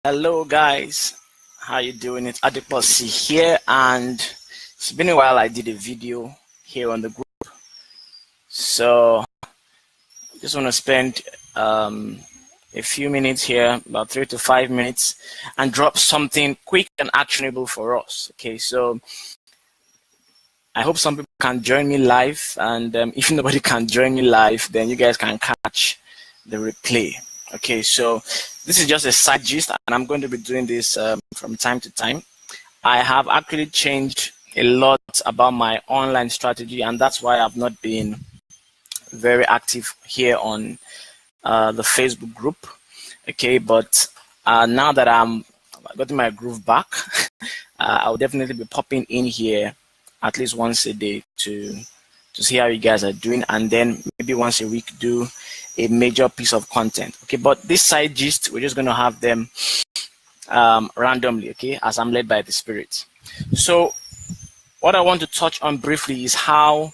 Hello guys, how you doing? It's Adiposi here, and it's been a while. I did a video here on the group, so just want to spend a few minutes here, about 3 to 5 minutes, and drop something quick and actionable for us. Okay, so I hope some people can join me live, and if nobody can join me live, then you guys can catch the replay. Okay, so this is just a side gist, and I'm going to be doing this from time to time. I have actually changed a lot about my online strategy, and that's why I've not been very active here on the Facebook group. Okay, but now that I'm getting my groove back, I'll definitely be popping in here at least once a day to see how you guys are doing, and then maybe once a week do a major piece of content. Okay, but this side gist, we're just going to have them randomly, okay, as I'm led by the Spirit. So what I want to touch on briefly is how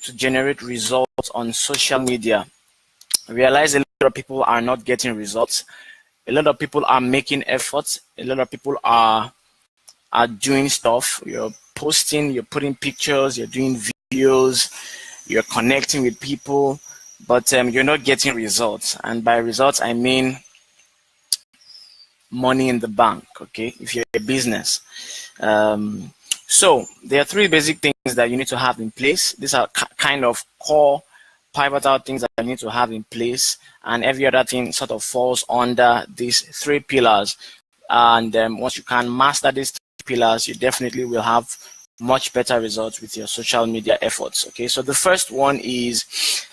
to generate results on social media. I realize a lot of people are not getting results. A lot of people are making efforts. A lot of people are doing stuff. You're posting, you're putting pictures, you're doing videos, you're connecting with people, but you're not getting results. And by results, I mean money in the bank, okay, if you're a business. So there are 3 basic things that you need to have in place. These are kind of core pivotal things that you need to have in place, and every other thing sort of falls under these 3 pillars. And once you can master these 3 pillars, you definitely will have much better results with your social media efforts. Okay, so the first one is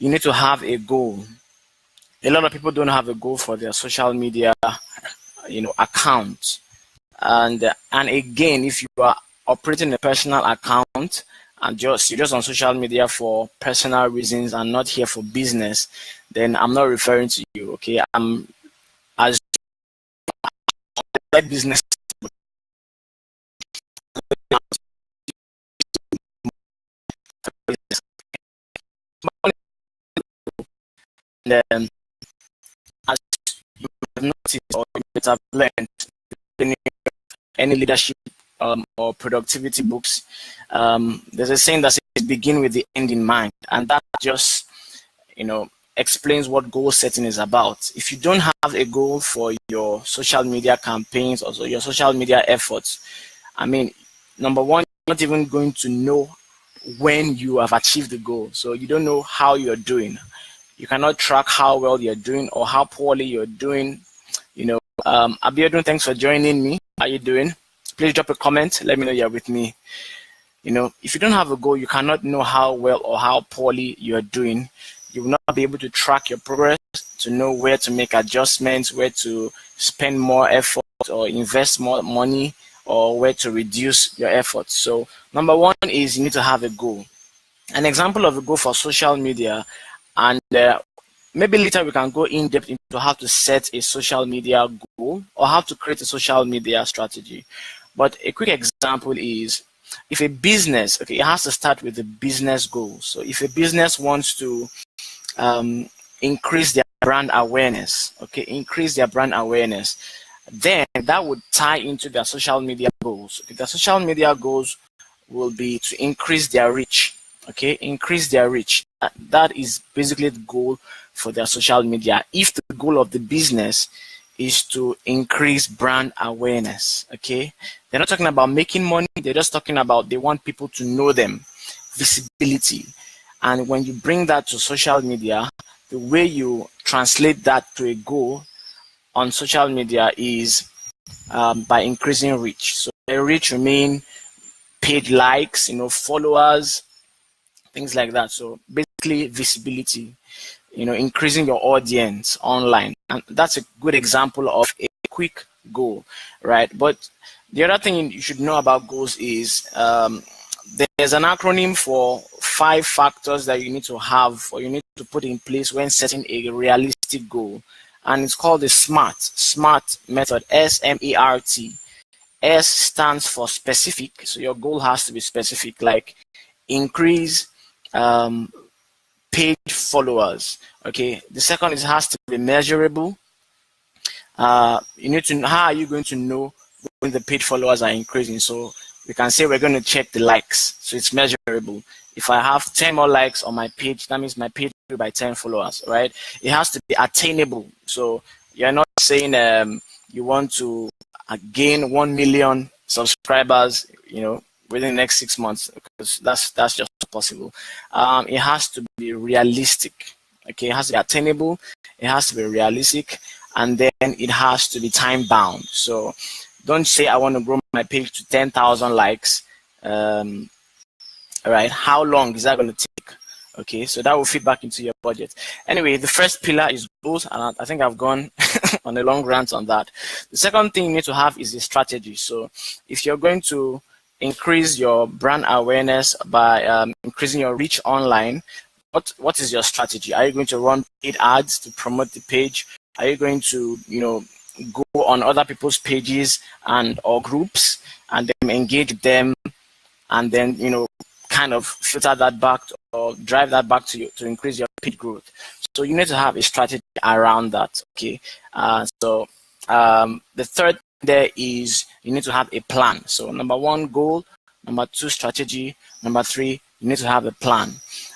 you need to have a goal. A lot of people don't have a goal for their social media, account. And again, if you are operating a personal account and you're just on social media for personal reasons and not here for business, then I'm not referring to you. Okay, I'm as business. And as you have noticed or you might have learned in any leadership or productivity books, there's a saying that says begin with the end in mind, and that just explains what goal setting is about. If you don't have a goal for your social media campaigns or your social media efforts, I mean, number one, you're not even going to know when you have achieved the goal. So you don't know how you're doing. You cannot track how well you're doing or how poorly you're doing. Abiodun, thanks for joining me. How are you doing? Please drop a comment. Let me know you're with me. If you don't have a goal, you cannot know how well or how poorly you're doing. You will not be able to track your progress, to know where to make adjustments, where to spend more effort or invest more money, or where to reduce your efforts. So number one is you need to have a goal. An example of a goal for social media, and maybe later we can go in depth into how to set a social media goal or how to create a social media strategy. But a quick example is if a business, okay, it has to start with the business goal. So if a business wants to increase their brand awareness, okay, then that would tie into their social media goals. Okay, their social media goals will be to increase their reach. Okay, increase their reach. That is basically the goal for their social media. If the goal of the business is to increase brand awareness, okay, they're not talking about making money. They're just talking about they want people to know them, visibility. And when you bring that to social media, the way you translate that to a goal on social media is by increasing reach. So the reach remain paid likes, followers, things like that. So basically visibility, increasing your audience online. And that's a good example of a quick goal, right? But the other thing you should know about goals is there's an acronym for 5 factors that you need to have or you need to put in place when setting a realistic goal. And it's called the S.M.A.R.T method, S.M.A.R.T. S stands for specific. So your goal has to be specific, like increase page followers. Okay. The second is has to be measurable. you need to know how are you going to know when the page followers are increasing. So we can say we're going to check the likes, so it's measurable. If I have 10 more likes on my page, that means my page grew by 10 followers, right? It has to be attainable. So you're not saying you want to gain 1 million subscribers, within the next 6 months, because that's just not possible. It has to be realistic. Okay, it has to be attainable. It has to be realistic, and then it has to be time bound. So don't say I want to grow my page to 10,000 likes. All right, how long is that going to take? Okay, so that will feed back into your budget. Anyway, the first pillar is goals, and I think I've gone on a long rant on that. The second thing you need to have is a strategy. So if you're going to increase your brand awareness by increasing your reach online, what is your strategy? Are you going to run paid ads to promote the page? Are you going to go on other people's pages and or groups and then engage them, and then kind of filter that back or drive that back to you to increase your page growth? So you need to have a strategy around that. Okay, so the third there is you need to have a plan. So number one, goal. Number two, strategy. Number three, you need to have a plan.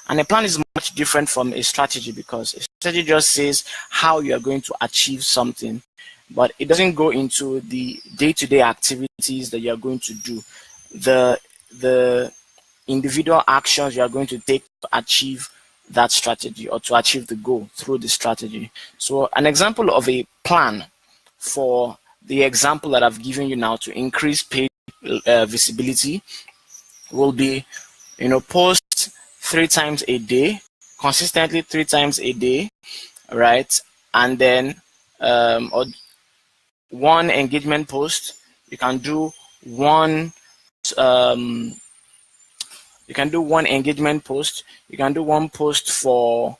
And a plan is much different from a strategy, because a strategy just says how you are going to achieve something, but it doesn't go into the day-to-day activities that you are going to do, the individual actions you are going to take to achieve that strategy or to achieve the goal through the strategy. So an example of a plan for the example that I've given you now to increase page visibility will be, post 3 times a day, consistently 3 times a day, right? And then or one engagement post. You can do one engagement post. You can do one post for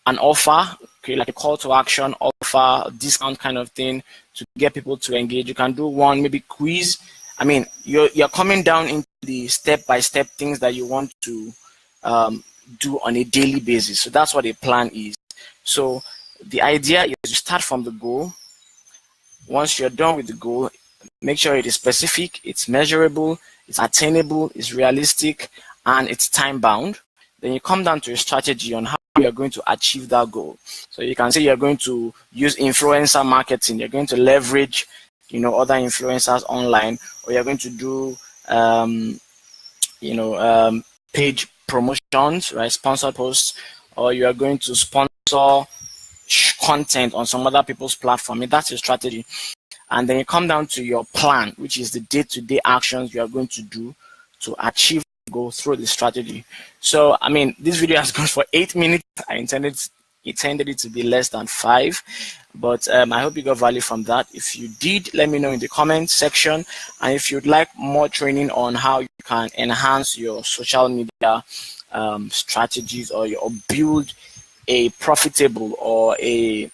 an offer, okay, like a call to action offer, discount kind of thing to get people to engage. You can do one maybe quiz. I mean, you're coming down into the step-by-step things that you want to do on a daily basis. So that's what a plan is. So the idea is you start from the goal. Once you're done with the goal, make sure it is specific, it's measurable, it's attainable, it's realistic, and it's time bound. Then you come down to a strategy on how you're going to achieve that goal. So you can say you're going to use influencer marketing, you're going to leverage other influencers online, or you're going to do page promotions, right, sponsored posts, or you are going to sponsor content on some other people's platform. That's your strategy. And then you come down to your plan, which is the day-to-day actions you are going to do to achieve the goal through the strategy. So I mean, this video has gone for 8 minutes. I intended it to be less than 5, but I hope you got value from that. If you did, let me know in the comment section. And if you'd like more training on how you can enhance your social media strategies, or build a profitable or a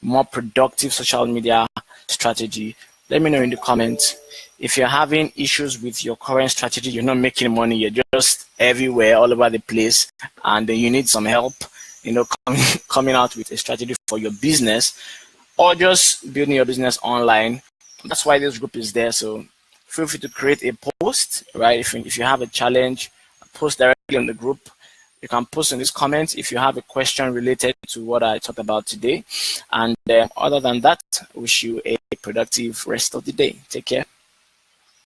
more productive social media strategy, let me know in the comments. If you're having issues with your current strategy, you're not making money, you're just everywhere, all over the place, and you need some help, coming out with a strategy for your business, or just building your business online, that's why this group is there. So feel free to create a post, right? If you have a challenge, post directly on the group. You can post in this comment if you have a question related to what I talked about today. And other than that, wish you a productive rest of the day. Take care.